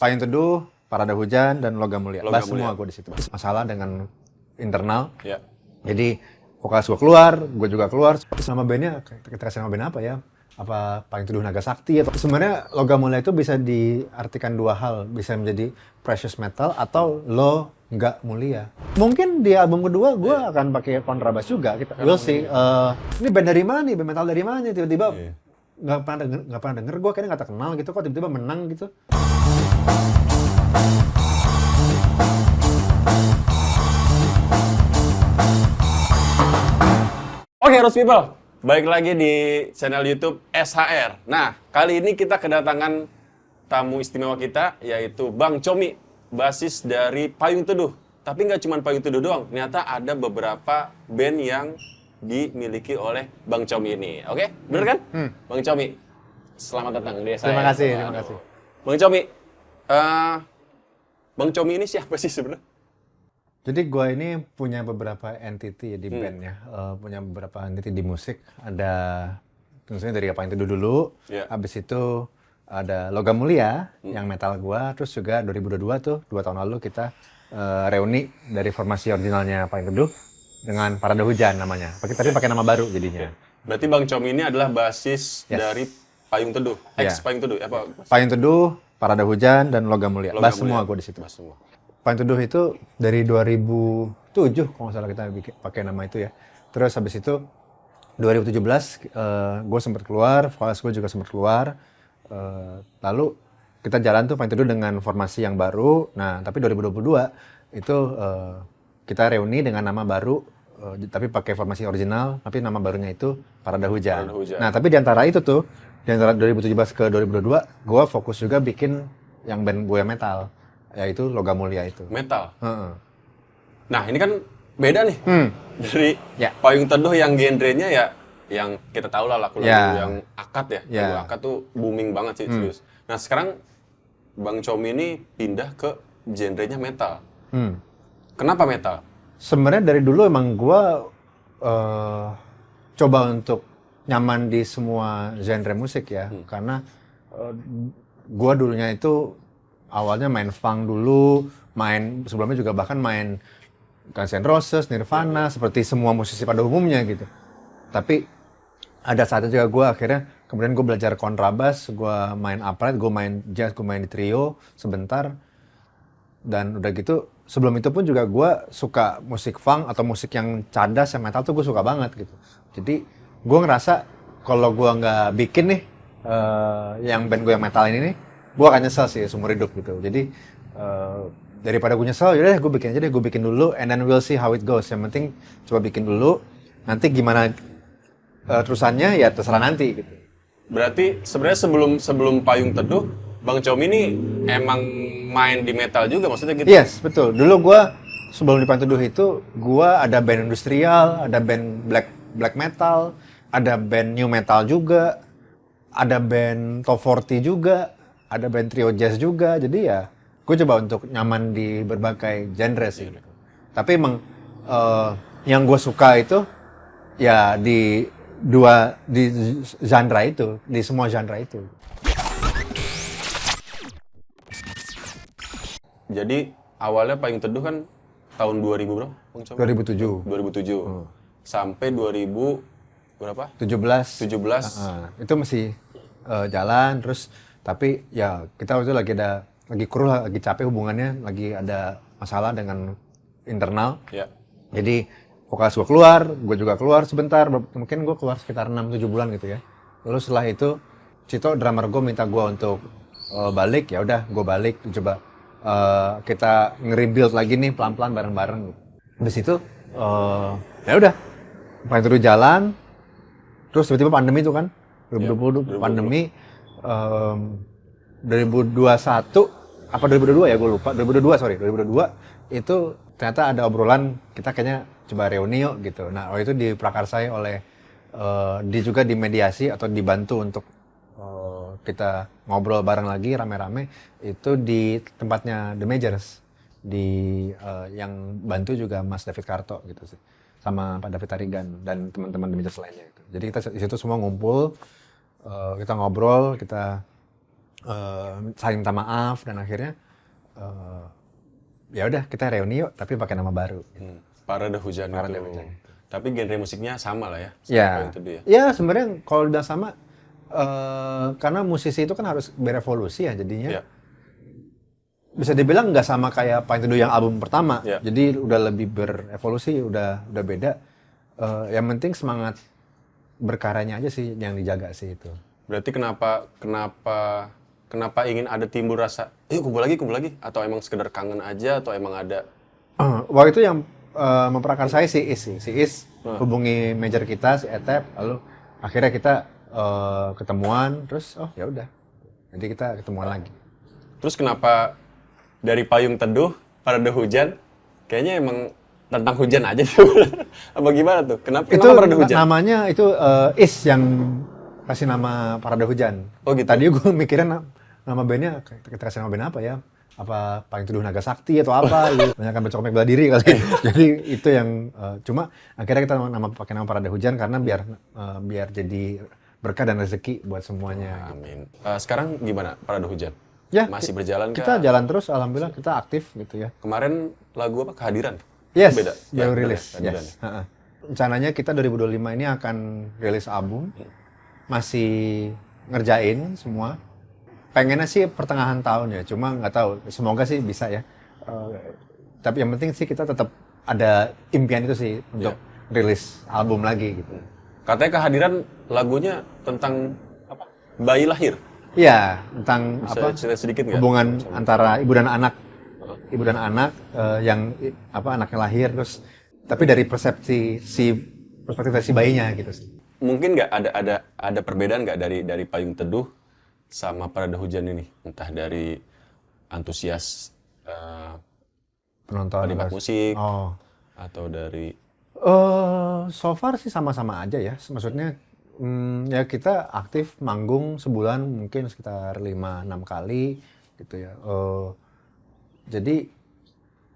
Payung Teduh, Parada Hujan, dan Logam Mulia. Logam Bahas semua Mulia. gue di situ. Masalah dengan internal. Ya. Jadi vokalis gue keluar, gue juga keluar. Terus nama bandnya, kita kasih nama band apa ya? Apa Payung Teduh Naga Sakti? Atau sebenarnya Logam Mulia itu bisa diartikan dua hal. Bisa menjadi precious metal atau lo nggak mulia. Mungkin di album kedua gue akan pakai kontrabas juga. We'll see. Ini band dari mana nih? Band metal dari mana? Tiba-tiba nggak pernah denger, gue kayaknya nggak terkenal gitu, kok tiba-tiba menang gitu. Oke, Rose People, balik lagi di channel YouTube SHR. Nah, kali ini kita kedatangan tamu istimewa kita, yaitu Bang Chomi, basis dari Payung Teduh. Tapi nggak cuma Payung Teduh doang, ternyata ada beberapa band yang dimiliki oleh Bang Chomi ini. Oke, bener kan? Bang Chomi, selamat datang di SHR. Terima kasih. Bang Chomi, Bang Chomi ini siapa sih sebenarnya? Jadi gue ini punya beberapa entity ya di band ya, punya beberapa entity di musik. Ada tentunya dari Payung Teduh dulu, habis itu ada Logam Mulia yang metal gue, terus juga 2022 tuh 2 tahun lalu kita reuni dari formasi originalnya Payung Teduh dengan Parada Hujan namanya. Tapi pakai nama baru jadinya. Berarti Bang Chomi ini adalah basis dari Payung Teduh, Payung Teduh apa? Payung Teduh, Parada Hujan, dan Logam Mulia. Bahas semua gue di situ. Bahas semua. Payung Teduh itu dari 2007 kalau nggak salah kita pakai nama itu ya. Terus habis itu 2017 gue sempat keluar, vokalis gue juga sempat keluar. Lalu kita jalan tuh Payung Teduh dengan formasi yang baru. Nah tapi 2022 itu kita reuni dengan nama baru, tapi pakai formasi original. Tapi nama barunya itu Parada Hujan. Nah tapi di antara itu tuh, di antara 2017 ke 2022, gue fokus juga bikin yang band gue metal. Yaitu Logam Mulia itu. Metal? Nah ini kan beda nih. Dari Ya. Payung Teduh yang genrenya ya, yang kita tahu lah lagu-lagu yang akad ya. Lagu akad tuh booming banget sih, serius. Nah sekarang Bang Chomi ini pindah ke genrenya metal. Kenapa metal? Sebenarnya dari dulu emang gue coba untuk nyaman di semua genre musik ya. Karena gue dulunya itu awalnya main funk dulu, sebelumnya juga bahkan main Guns N' Roses, Nirvana, seperti semua musisi pada umumnya gitu. Tapi ada saatnya juga gue akhirnya, kemudian gue belajar kontrabas, gue main upright, gue main jazz, gue main di trio sebentar. Dan udah gitu, sebelum itu pun juga gue suka musik funk atau musik yang cadas, yang metal tuh gue suka banget gitu. Jadi gue ngerasa kalau gue nggak bikin nih, yang band gue yang metal ini nih, gue akan nyesel sih seumur hidup gitu. Jadi daripada gue nyesel, yaudah gue bikin aja deh, gue bikin dulu, and then we'll see how it goes. Yang penting coba bikin dulu, nanti gimana terusannya ya terserah nanti gitu. Berarti sebenarnya sebelum Payung Teduh, Bang Chomi ini emang main di metal juga, maksudnya gitu? Yes, betul. Dulu gue sebelum di Payung Teduh itu, gue ada band industrial, ada band black metal, ada band new metal juga, ada band top 40 juga, ada band trio jazz juga. Jadi ya gue coba untuk nyaman di berbagai genre sih. Tapi emang yang gue suka itu ya di genre itu, di semua genre itu. Jadi awalnya Payung Teduh kan tahun 2000 berapa? Bang Chomi? 2007. 2007. Sampai 2000 berapa? 17. 17. Itu masih jalan terus. Tapi ya kita waktu itu lagi kruh, lagi capek hubungannya, lagi ada masalah dengan internal. Ya. Jadi vokalis gue keluar, gue juga keluar sebentar, mungkin gue keluar sekitar 6-7 bulan gitu ya. Lalu setelah itu Cito, drummer gue minta gue untuk balik, ya udah gue balik, coba kita nge-rebuild lagi nih pelan-pelan bareng-bareng. Habis itu ya udah, Payung Teduh jalan, terus tiba-tiba pandemi itu kan, 2020 pandemi. 2021 apa 2022 ya, gue lupa. 2022 itu ternyata ada obrolan kita kayaknya coba reuni yuk gitu. Nah itu diprakarsai oleh juga dimediasi atau dibantu untuk kita ngobrol bareng lagi rame-rame itu di tempatnya The Majors, yang bantu juga Mas David Karto gitu sih, sama Pak David Tarigan dan teman-teman The Majors lainnya gitu. Jadi kita di situ semua ngumpul, kita ngobrol, kita saling minta maaf dan akhirnya ya udah kita reuni yuk tapi pakai nama baru. Parade Hujan Parade itu. Hujan. Tapi genre musiknya sama lah ya. sama Ya, Payung Teduh ya. ya sebenarnya kalau udah sama karena musisi itu kan harus berevolusi ya jadinya. Iya. Bisa dibilang nggak sama kayak Payung Teduh yang album pertama. Ya. Jadi udah lebih berevolusi, udah beda. Yang penting semangat berkaryanya aja sih yang dijaga sih itu. Berarti kenapa ingin ada timbul rasa, yuk kumpul lagi, atau emang sekedar kangen aja, atau emang ada Waktu itu yang memprakarsa saya si Is sih. Si Is hubungi manajer kita, si Etep, lalu akhirnya kita ketemuan, terus oh ya udah. Jadi kita ketemuan lagi. Terus kenapa dari Payung Teduh, Parade Hujan, kayaknya emang tentang hujan aja tuh. Apa gimana tuh? Kenapa Parade Hujan? Namanya itu Is yang kasih nama Parade Hujan. Oh gitu? Tadi gue mikirin nama bandnya, kita kasih nama band apa ya? Apa Payung Teduh Naga Sakti atau apa gitu. Banyak kan baca komik bela diri kali. Jadi itu yang cuma akhirnya kita pakai nama Parade Hujan karena biar jadi berkah dan rezeki buat semuanya. Amin. Sekarang gimana Parade Hujan? Ya, Masih berjalan kita kah? jalan terus, alhamdulillah kita aktif gitu ya. Kemarin lagu apa? Kehadiran? Yes, Beda? baru Ya, rilis. Kehadiran. Yes. Rencananya kita 2025 ini akan rilis album. Masih ngerjain semua. Pengennya sih pertengahan tahun ya, cuma nggak tahu. Semoga sih bisa ya. Tapi yang penting sih kita tetap ada impian itu sih untuk rilis album lagi gitu. Katanya Kehadiran lagunya tentang apa? Bayi lahir. Iya, tentang Bisa cerita sedikit nggak? hubungan antara ibu dan anak. Ibu dan anak yang anaknya lahir terus tapi dari perspektif si bayinya gitu sih. Mungkin nggak ada perbedaan nggak dari Payung Teduh sama Parade Hujan ini? Entah dari antusias Penonton penikmat musik Oh. atau dari So far sih sama-sama aja ya. Maksudnya ya kita aktif manggung sebulan mungkin sekitar 5-6 kali gitu ya. Jadi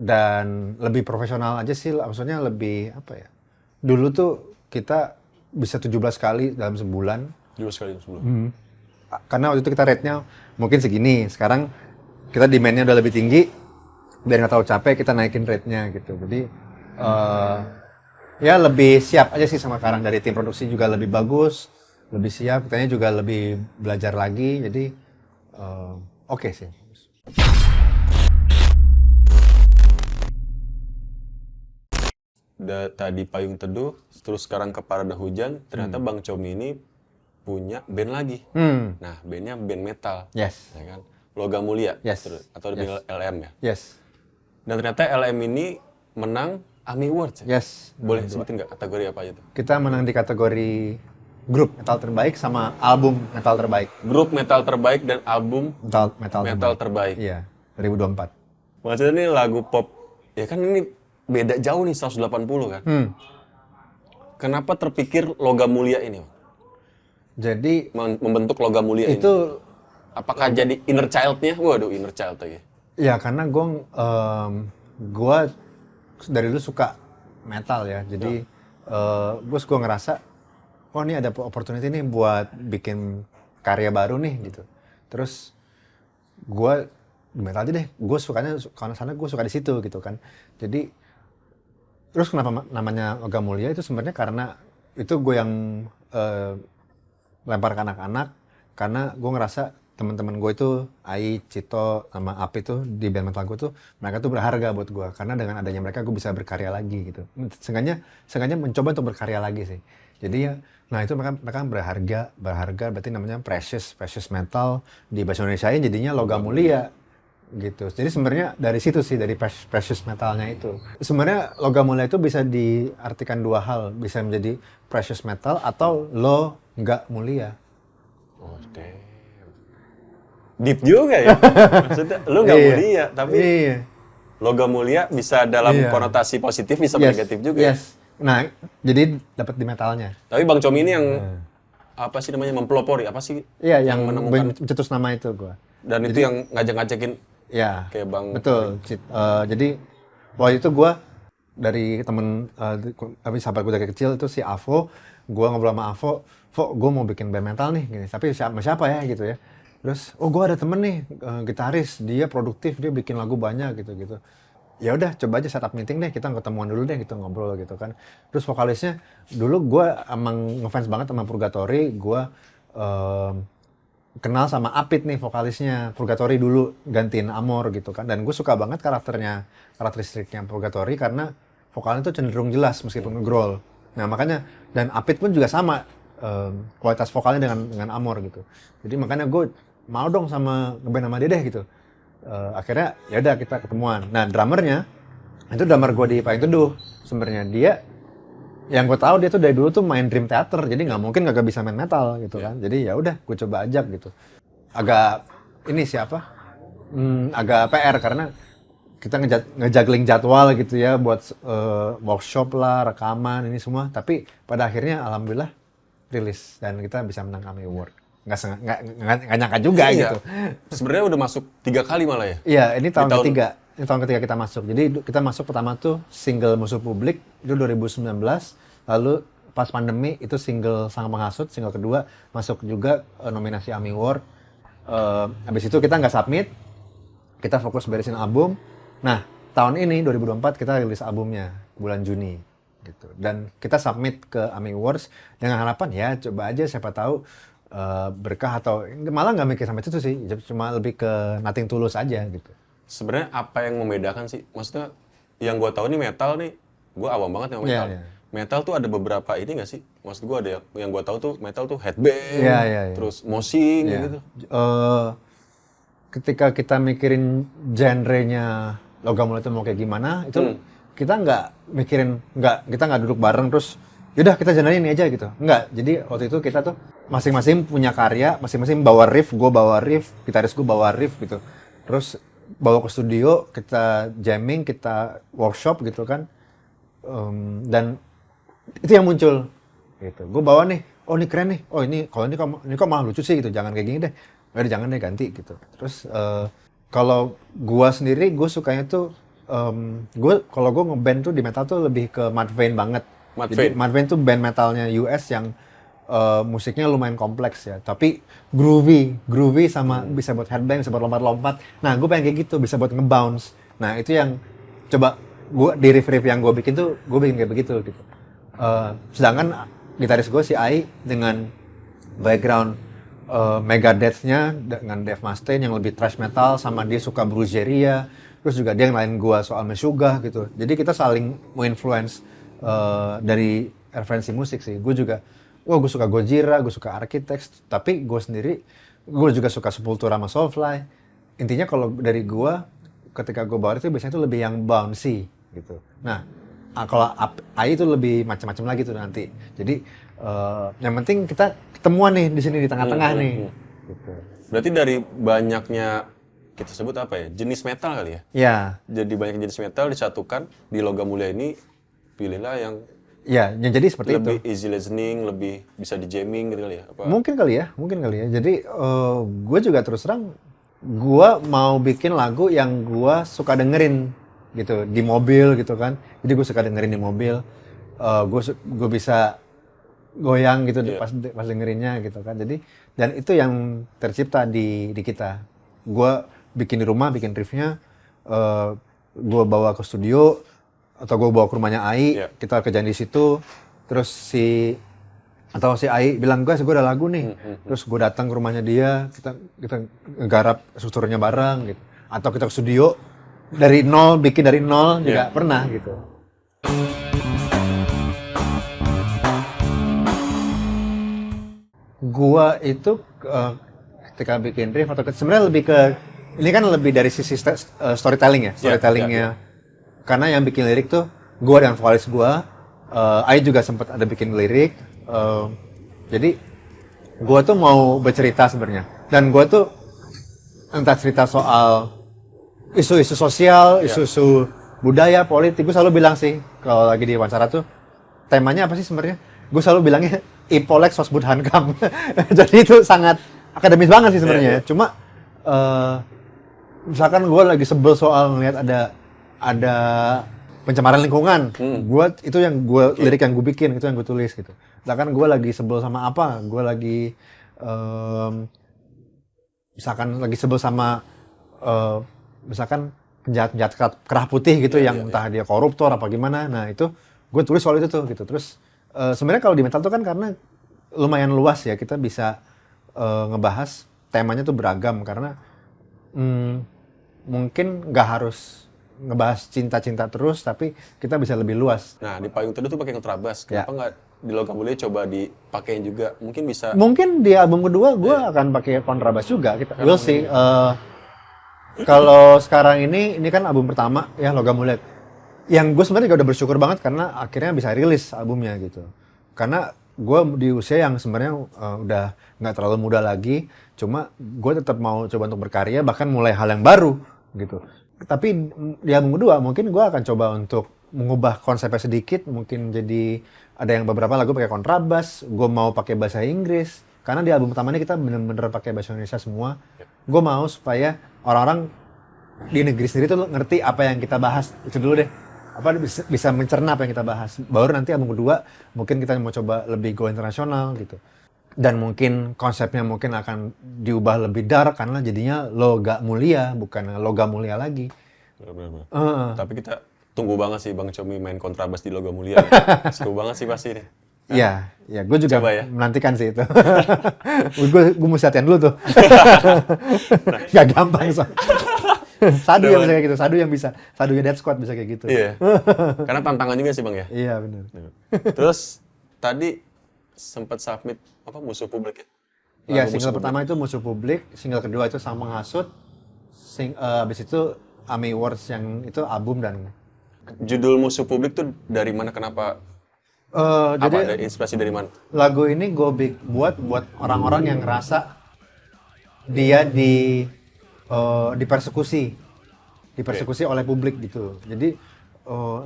dan lebih profesional aja sih, maksudnya lebih apa ya. Dulu tuh kita bisa 17 kali dalam sebulan. juga sekali sebelum. Karena waktu itu kita rate-nya mungkin segini. Sekarang kita demand-nya udah lebih tinggi. Biar nggak terlalu capek kita naikin rate-nya gitu. Jadi ya lebih siap aja sih sama sekarang. Dari tim produksi juga lebih bagus, lebih siap. Kitanya juga lebih belajar lagi. Jadi oke sih. Tadi Payung Teduh, terus sekarang ke Parade Hujan, ternyata Bang Comi ini punya band lagi. Nah, bandnya band metal. Yes. Ya kan? Logam Mulia. Yes. Atau dipanggil LM ya. Yes. Dan ternyata LM ini menang AMI Awards. Ya? Yes. Boleh sebutin nggak kategori apa aja tuh? Kita menang di kategori grup metal terbaik sama album metal terbaik. Grup metal terbaik dan album Metal terbaik. Iya, 2024. Maksudnya ini lagu pop, ya kan ini beda jauh nih 180 kan. Kenapa terpikir Logam Mulia ini? Jadi Membentuk Logam Mulia ini. itu Apakah jadi inner child-nya? Waduh, inner child lagi. ya karena gue dari dulu suka metal ya. Jadi terus gue ngerasa, oh ini ada opportunity nih buat bikin karya baru nih gitu. Terus gue metal aja deh. Gue sukanya karena sana gue suka di situ gitu kan. Jadi terus kenapa namanya Logam Mulia itu sebenarnya karena itu gue yang lempar ke anak-anak karena gue ngerasa teman-teman gue itu Ai, Cito, sama Api tuh di band metal gue tuh mereka tuh berharga buat gue karena dengan adanya mereka gue bisa berkarya lagi gitu. Sengaja mencoba untuk berkarya lagi sih. Jadi ya, nah itu mereka berharga berarti namanya precious metal di bahasa Indonesia jadinya Logam Mulia gitu. Jadi sebenarnya dari situ sih dari precious metalnya itu. Sebenarnya Logam Mulia itu bisa diartikan dua hal, bisa menjadi precious metal atau lo nggak mulia. Oh, damn. Deep juga ya. Maksudnya lu nggak mulia, tapi Logam Mulia bisa dalam konotasi positif, bisa negatif juga. Yes. Nah, jadi dapat di metalnya. Tapi Bang Comi ini yang apa sih namanya mempelopori apa sih? Iya, yang menemukan mencetus nama itu gua. dan itu yang ngajak-ngajakin Ya, kayak Bang. betul. Jadi waktu itu gue dari temen, sahabat gue dari kecil itu si Avo, gue ngobrol sama Avo, gue mau bikin band metal nih, gini. Tapi siapa ya gitu ya. Terus, oh gue ada temen nih gitaris, dia produktif, dia bikin lagu banyak gitu-gitu. Ya udah, coba aja setup meeting deh, kita ketemuan dulu deh, gitu ngobrol gitu kan. Terus vokalisnya, dulu gue emang ngefans banget sama Purgatory, gue kenal sama Apit nih vokalisnya Purgatory dulu gantiin Amor gitu kan, dan gue suka banget karakteristiknya Purgatory karena vokalnya tuh cenderung jelas meskipun ngegrowl. Nah makanya, dan Apit pun juga sama kualitas vokalnya dengan Amor gitu. Jadi makanya gue mau dong ngeband sama dia deh gitu. Akhirnya ya udah kita ketemuan. Nah drummernya itu drummer gue di Payung Teduh sebenarnya. Dia yang gue tahu dia tuh dari dulu tuh main Dream Theater, jadi nggak mungkin nggak bisa main metal gitu kan. Jadi ya udah gue coba ajak gitu. Agak ini siapa? Agak PR karena kita ngejuggling jadwal gitu ya buat workshop lah, rekaman ini semua. Tapi pada akhirnya alhamdulillah rilis dan kita bisa menang AMI Award. Nggak nyangka juga gitu. Sebenarnya udah masuk 3 kali malah ya? Iya, ini tahun ketiga. Ini tahun ketiga kita masuk. Jadi kita masuk pertama tuh single Musuh Publik itu 2019. Lalu pas pandemi itu single Sang Penghasut, single kedua masuk juga nominasi AMI Award. Habis itu kita nggak submit, kita fokus beresin album. Nah tahun ini 2024 kita rilis albumnya bulan Juni gitu. Dan kita submit ke AMI Awards dengan harapan ya coba aja siapa tahu berkah, atau malah nggak mikir sampai itu sih, cuma lebih ke nothing tulus aja gitu. Sebenarnya apa yang membedakan sih? Maksudnya yang gue tahu nih metal nih, gue awam banget sama metal. Yeah. Metal tuh ada beberapa ini nggak sih? Maksud gue ada yang gue tahu tuh metal tuh headbang, terus moshing gitu. Ketika kita mikirin genrenya Logam Mulia itu mau kayak gimana, itu kita kita nggak duduk bareng terus yaudah kita genre ini aja gitu. Enggak. Jadi waktu itu kita tuh masing-masing punya karya, masing-masing bawa riff, gue bawa riff, gitaris gue bawa riff gitu. Terus bawa ke studio, kita jamming, kita workshop gitu kan. Dan itu yang muncul gitu. Gue bawa nih, oh ini keren nih, oh ini kok malah lucu sih gitu, jangan kayak gini deh. Udah jangan deh, ganti gitu. Terus kalau gue sendiri, gue sukanya tuh kalau gue ngeband tuh di metal tuh lebih ke Mudvayne banget. Jadi Mudvayne tuh band metalnya US yang musiknya lumayan kompleks ya, tapi groovy sama bisa buat headbang, bisa buat lompat-lompat. Nah, gue pengen kayak gitu, bisa buat ngebounce. Nah, itu yang coba gue di riff-riff yang gue bikin tuh, gue bikin kayak begitu gitu. Sedangkan gitaris gue si Ai dengan background Megadeth-nya dengan Dave Mustaine yang lebih thrash metal, sama dia suka Brujeria, terus juga dia ngelain gue soal Meshuggah gitu. Jadi kita saling menginfluence dari referensi musik sih. Gue juga gue suka Gojira, gue suka Architects, tapi gue sendiri, gue juga suka Sepultura sama Soulfly. Intinya kalau dari gue, ketika gue bawa itu biasanya itu lebih yang bouncy gitu. Nah, kalau AI itu lebih macam-macam lagi tuh nanti. Jadi yang penting kita ketemuan nih di sini di tengah-tengah nih. Gitu. Berarti dari banyaknya kita sebut apa ya, jenis metal kali ya? Iya. Jadi banyak jenis metal disatukan di Logam Mulia ini, pilihlah yang yang jadi seperti lebih itu. easy listening, lebih bisa di jamming gitu kali ya? Apa? Mungkin kali ya. Jadi gue juga terus terang, gue mau bikin lagu yang gue suka dengerin gitu di mobil gitu kan. Jadi gue suka dengerin di mobil, gue bisa goyang gitu pas dengerinnya gitu kan. Jadi dan itu yang tercipta di kita. Gue bikin di rumah, bikin riffnya, gue bawa ke studio atau gue bawa ke rumahnya Ai, kita kerjain di situ. Terus si Ai bilang, guys, gue ada lagu nih. Terus gue datang ke rumahnya dia, kita ngegarap strukturnya bareng gitu. Atau kita ke studio dari nol, bikin dari nol juga pernah gitu. Gua itu ketika bikin riff atau sebenarnya lebih ke, ini kan lebih dari sisi storytelling ya, storytellingnya. Karena yang bikin lirik tuh gua dan vokalis gua, Ai juga sempat ada bikin lirik. Jadi gua tuh mau bercerita sebenarnya, dan gua tuh entah cerita soal isu-isu sosial, isu-isu budaya, politik. Gue selalu bilang sih kalau lagi di wawancara tuh, temanya apa sih sebenarnya? Gue selalu bilangnya Ipolek Sosbud Hankam. Jadi itu sangat akademis banget sih sebenarnya. Cuma misalkan gue lagi sebel soal ngeliat ada pencemaran lingkungan, itu yang lirik yang gue bikin, itu yang gue tulis gitu. Misalkan gue lagi sebel sama apa, gue lagi misalkan lagi sebel sama misalkan penjahat kerah putih gitu yang entah dia koruptor apa gimana, nah itu gue tulis soal itu tuh gitu. Terus sebenarnya kalau di metal tuh kan karena lumayan luas ya, kita bisa ngebahas temanya tuh beragam karena mungkin nggak harus ngebahas cinta-cinta terus, tapi kita bisa lebih luas. Nah, di Payung Teduh tuh pakai kontrabas. Kenapa nggak di Logam Mulia coba dipakein juga? Mungkin bisa. Mungkin di album kedua gue akan pakai kontrabas juga. Kita we'll see. Kalau sekarang ini kan album pertama ya, Logam Mulia. Yang gue sebenarnya juga udah bersyukur banget karena akhirnya bisa rilis albumnya gitu. Karena gue di usia yang sebenarnya udah nggak terlalu muda lagi, cuma gue tetap mau coba untuk berkarya, bahkan mulai hal yang baru gitu. Tapi di album kedua mungkin gue akan coba untuk mengubah konsepnya sedikit, mungkin jadi ada yang beberapa lagu pakai kontrabas, gue mau pakai bahasa Inggris. Karena di album pertama ini kita bener-bener pakai bahasa Indonesia semua. Gue mau supaya orang-orang di negeri sendiri tuh ngerti apa yang kita bahas. Itu dulu deh. Apa bisa mencerna apa yang kita bahas. Baru nanti album kedua mungkin kita mau coba lebih go internasional gitu. Dan mungkin konsepnya mungkin akan diubah lebih dark karena jadinya Loga Mulia, bukan Logam Mulia lagi. Benar-benar. Tapi kita tunggu banget sih Bang Chomi main kontrabas di Logam Mulia. Seru banget sih pasti nih. Iya, gue juga Coba ya. menantikan sih itu. gue mesti latihan dulu tuh. Gak gampang so. Sadu yang bisa kayak gitu, Sadunya Death Squad bisa kayak gitu. Iya. Karena tantangan juga sih Bang ya. Iya benar. Terus tadi sempat submit Musuh Publik ya? Iya, Lagu single Musuh pertama itu Musuh Publik, single kedua itu Sang Menghasut, abis itu AMI Awards yang itu album dan Judul Musuh Publik tuh dari mana, kenapa? jadi Ada inspirasi dari mana? lagu ini gue buat orang-orang yang ngerasa dia dipersekusi oleh publik gitu. Jadi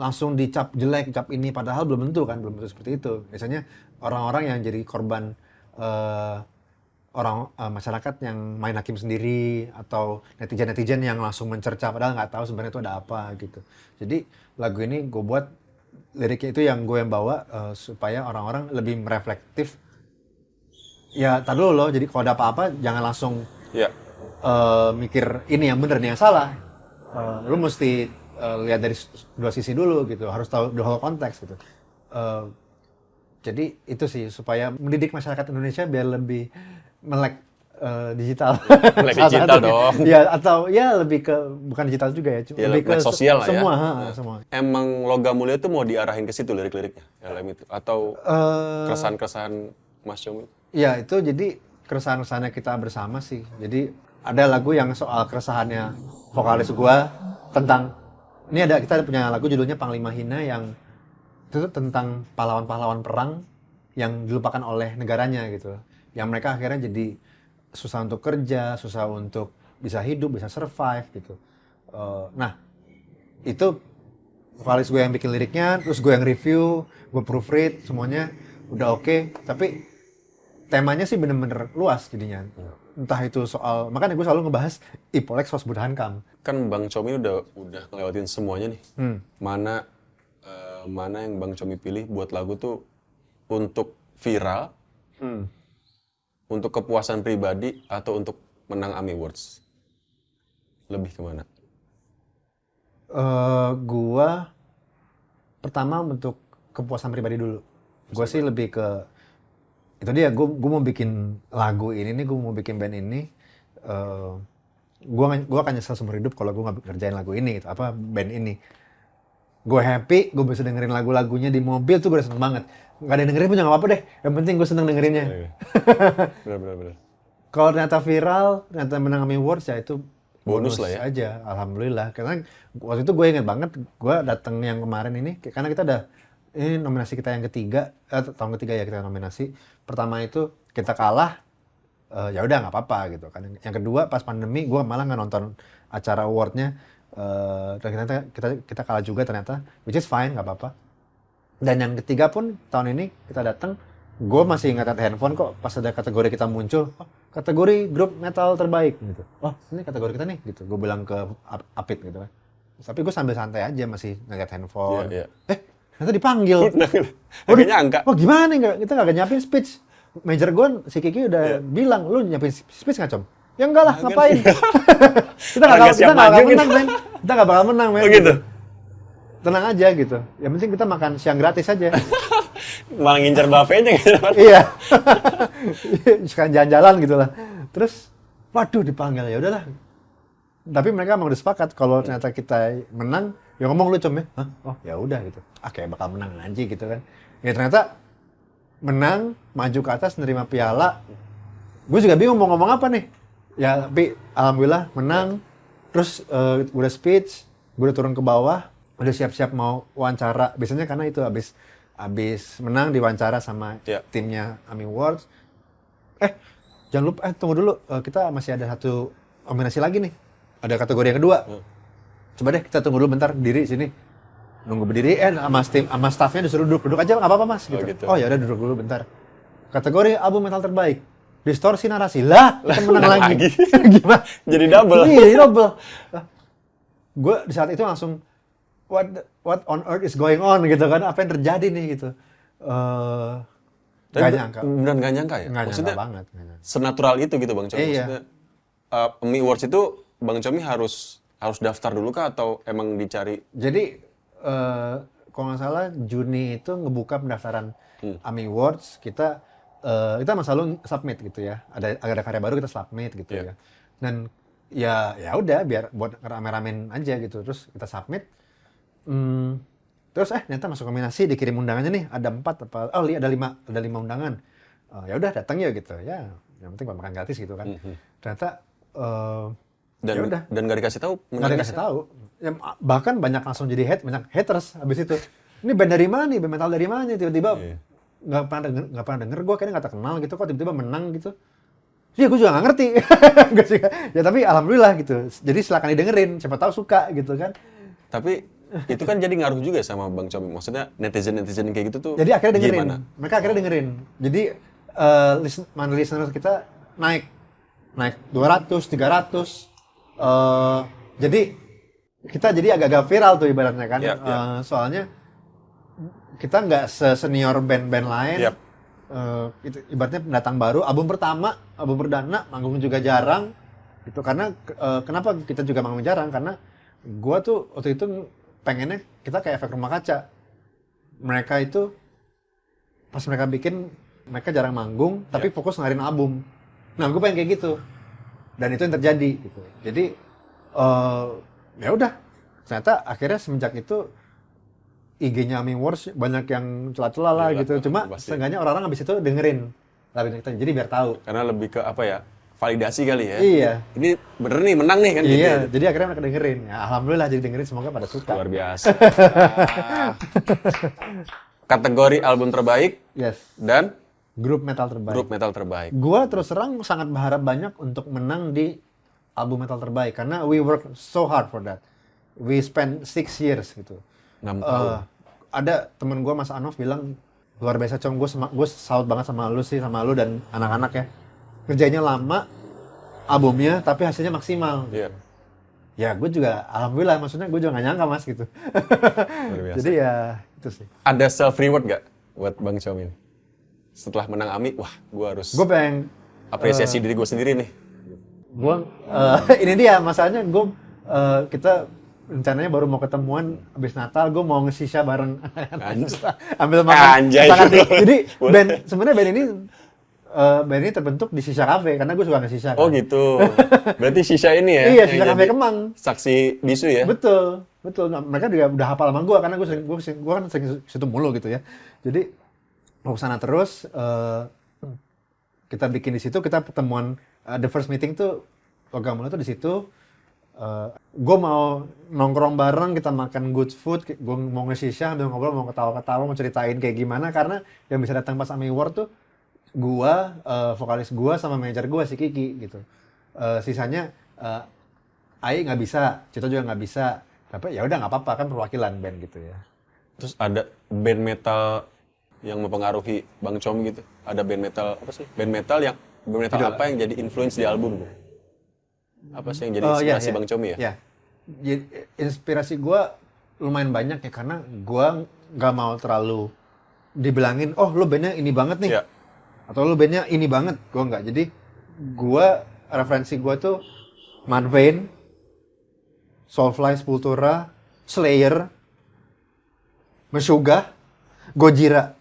langsung dicap jelek, cap ini, padahal belum tentu seperti itu. Biasanya orang-orang yang jadi korban masyarakat yang main hakim sendiri atau netizen yang langsung mencerca padahal nggak tahu sebenarnya itu ada apa gitu. Jadi lagu ini gue buat liriknya itu yang gue bawa supaya orang-orang lebih mereflektif. Ya, tar dulu loh. Jadi kalau ada apa-apa jangan langsung mikir ini yang bener, ini yang salah. Lu mesti lihat dari dua sisi dulu gitu. Harus tahu the whole konteks gitu. Jadi itu sih supaya mendidik masyarakat Indonesia biar lebih melek digital. Melek digital dong. Ya, atau ya lebih ke bukan digital juga ya, lebih ke sosial lah semua, ya. Semua. Emang Logam Mulia tuh mau diarahin ke situ lirik-liriknya, LM itu, atau keresahan-keresahan Mas Chomi? Ya itu jadi keresahan-keresahannya kita bersama sih. Jadi ada lagu yang soal keresahannya vokalis gua tentang kita punya lagu judulnya Panglima Hina yang itu tuh tentang pahlawan-pahlawan perang yang dilupakan oleh negaranya gitu. Yang mereka akhirnya jadi susah untuk kerja, susah untuk bisa hidup, bisa survive gitu. Nah, itu vokalis gue yang bikin liriknya, terus gue yang review, gue proofread, semuanya udah oke. Tapi temanya sih bener-bener luas jadinya. Entah itu soal, makanya gue selalu ngebahas Ipolek Sos Budhankam. Kan Bang Chomi udah ngelewatin semuanya nih. Mana yang Bang Chomi pilih buat lagu tuh untuk viral, untuk kepuasan pribadi, atau untuk menang AMI Awards? Lebih kemana? Gua pertama untuk kepuasan pribadi dulu. Gue sih lebih ke itu dia. Gue mau bikin lagu ini nih, gue mau bikin band ini. Gue akan nyesel seumur hidup kalau gue nggak kerjain lagu ini, gitu, band ini. Gue happy, gue bisa dengerin lagu-lagunya di mobil tuh gue udah seneng banget. Nggak ada yang dengerin pun jangan apa-apa deh. Yang penting gue seneng dengerinnya. Bener. Kalau ternyata viral, ternyata menang AMI Awards ya itu bonus lah ya. Aja, alhamdulillah. Karena waktu itu gue ingat banget, gue datang yang kemarin ini, karena kita ada ini nominasi kita yang ketiga, tahun ketiga ya kita nominasi. Pertama itu kita kalah, ya udah nggak apa-apa gitu kan. Yang kedua pas pandemi, gue malah nggak nonton acara awardnya, dan kita kalah juga ternyata, which is fine, nggak apa-apa. Dan yang ketiga pun tahun ini kita datang, gue masih ingat handphone kok pas ada kategori kita muncul, kategori grup metal terbaik gitu. Oh ini kategori kita nih gitu. Gue bilang ke Apit gitu kan. Tapi gue sambil santai aja masih ngeliat handphone. Ternyata dipanggil. Gak nyangka. Wah gimana nih, kita gak nyiapin speech. Manajer gue si Kiki udah bilang, lu nyiapin speech nggak Com? Ya enggak lah, ngapain? Kita Orang nggak siap maju gitu. menang, men. Kita nggak bakal menang, men. Oh gitu? Tenang aja gitu. Yang penting kita makan siang gratis aja. Malah ngincer buffetnya gitu. Iya. Sekarang jalan-jalan gitu lah. Terus, waduh dipanggil, ya udahlah. Tapi mereka emang udah sepakat kalau ternyata kita menang, ya ngomong lu Com ya. Hah? Oh ya udah gitu. Kayak bakal menang aja gitu kan. Ya ternyata menang, maju ke atas, nerima piala. Gue juga bingung mau ngomong apa nih. Ya tapi alhamdulillah menang. Terus udah speech, gue udah turun ke bawah, udah siap-siap mau wawancara. Biasanya karena itu abis menang diwawancara sama timnya AMI Awards. Jangan lupa, tunggu dulu, kita masih ada satu nominasi lagi nih. Ada kategori yang kedua. Coba deh kita tunggu dulu bentar, diri sini. Nunggu berdiri, sama staffnya disuruh duduk aja, nggak apa-apa mas. Gitu. Oh ya udah duduk dulu bentar. Kategori album metal terbaik, distorsi narasi. Lah, kita menang lagi. Gimana? Jadi double. Iya, jadi double. Gue di saat itu langsung, what on earth is going on gitu kan? Apa yang terjadi nih gitu? Gak nyangka. Beneran gak nyangka ya? Nggak Maksudnya nyangka banget. senatural itu gitu Bang Comi. Iya. Maksudnya AMI Awards itu Bang Comi harus daftar dulu kah atau emang dicari? Jadi kalau nggak salah Juni itu ngebuka pendaftaran AMI Awards, kita emang selalu submit gitu ya. Ada karya baru kita submit gitu ya. Dan ya udah biar buat rame-ramein aja gitu. Terus kita submit. Terus ternyata masuk nominasi, dikirim undangannya nih, ada 4 apa ada 5 undangan. Ya udah datang ya gitu. Ya, yang penting makan gratis gitu kan. Ternyata dan gak dikasih tahu? Nggak dikasih tahu. Ya, bahkan banyak langsung jadi banyak haters habis itu. Ini band dari mana nih? Band metal dari mana? Tiba-tiba nggak pernah denger gue, kayaknya nggak terkenal gitu kok tiba-tiba menang gitu. Iya, gue juga nggak ngerti. Ya tapi alhamdulillah gitu. Jadi silakan didengerin, siapa tahu suka gitu kan. Tapi itu kan jadi ngaruh juga sama Bang Comi. Maksudnya netizen kayak gitu tuh. Jadi akhirnya dengerin. Gimana? Mereka akhirnya dengerin. Jadi listener kita naik 200, 300. Jadi kita agak-agak viral tuh ibaratnya kan. Soalnya kita nggak senior band-band lain. Itu ibaratnya pendatang baru, album perdana, manggung juga jarang. Itu karena kenapa kita juga manggung jarang? Karena gua tuh waktu itu pengennya kita kayak efek rumah kaca. Mereka itu pas mereka bikin, mereka jarang manggung, tapi fokus ngarin album. Nah, gue pengen kayak gitu. Dan itu yang terjadi gitu. Jadi ya udah. Ternyata akhirnya semenjak itu IG-nya AMI Awards banyak yang celah-celah lah gitu. Cuma seenggaknya orang-orang habis itu dengerin lagu kita. Jadi biar tahu. Karena lebih ke apa ya? Validasi kali ya. Iya. Ini bener nih menang nih kan iya, gitu. Iya, jadi akhirnya mereka dengerin. Ya, alhamdulillah jadi dengerin, semoga pada suka. Luar biasa. Kategori album terbaik dan grup metal terbaik. Gua terus terang sangat berharap banyak untuk menang di album metal terbaik karena we work so hard for that. We spend 6 years gitu. 6 tahun. Ada temen gua Mas Anov bilang, luar biasa Com, gue salut banget sama lu dan anak-anak ya. Kerjanya lama, albumnya, tapi hasilnya maksimal. Iya. Ya, gue juga, alhamdulillah, maksudnya gue juga gak nyangka mas gitu. Jadi ya, itu sih. Ada self reward gak buat Bang Comi? Setelah menang AMI, wah, gue harus apresiasi diri gue sendiri nih. Ini dia masalahnya, kita rencananya baru mau ketemuan habis Natal, gue mau nge-shisha bareng. Ambil makan. Jadi sebenarnya band ini terbentuk di Shisha Cafe karena gue suka nge-shisha. Oh gitu. Berarti Shisha ini ya? Iya, Shisha Cafe Kemang. Saksi bisu ya? Betul. Nah, mereka juga udah hafal sama gue karena gue kan sering situ mulu gitu ya. Jadi mau kesana terus, kita bikin di situ, kita pertemuan the first meeting tuh logam mulai tuh di situ. Gue mau nongkrong bareng, kita makan good food, gue mau nge-shisha, sambil ngobrol, mau ketawa-ketawa, mau ceritain kayak gimana, karena yang bisa datang pas AMI Award tuh gua, vokalis gua sama manajer gua si Kiki gitu. Sisanya Ai nggak bisa, Cito juga nggak bisa. Tapi ya udah nggak apa-apa, kan perwakilan band gitu ya. Terus ada band metal yang mempengaruhi Bang Comi gitu? Ada band metal apa sih? Band metal apa yang jadi influence di album? Apa sih yang jadi inspirasi Bang Comi ya? Ya. Inspirasi gua lumayan banyak ya, karena gua nggak mau terlalu dibilangin, oh lu bandnya ini banget nih. Atau lu bandnya ini banget, gue enggak. Jadi gue referensi gue tuh Mudvayne, Soulfly, Sepultura, Slayer, Meshuggah, Gojira.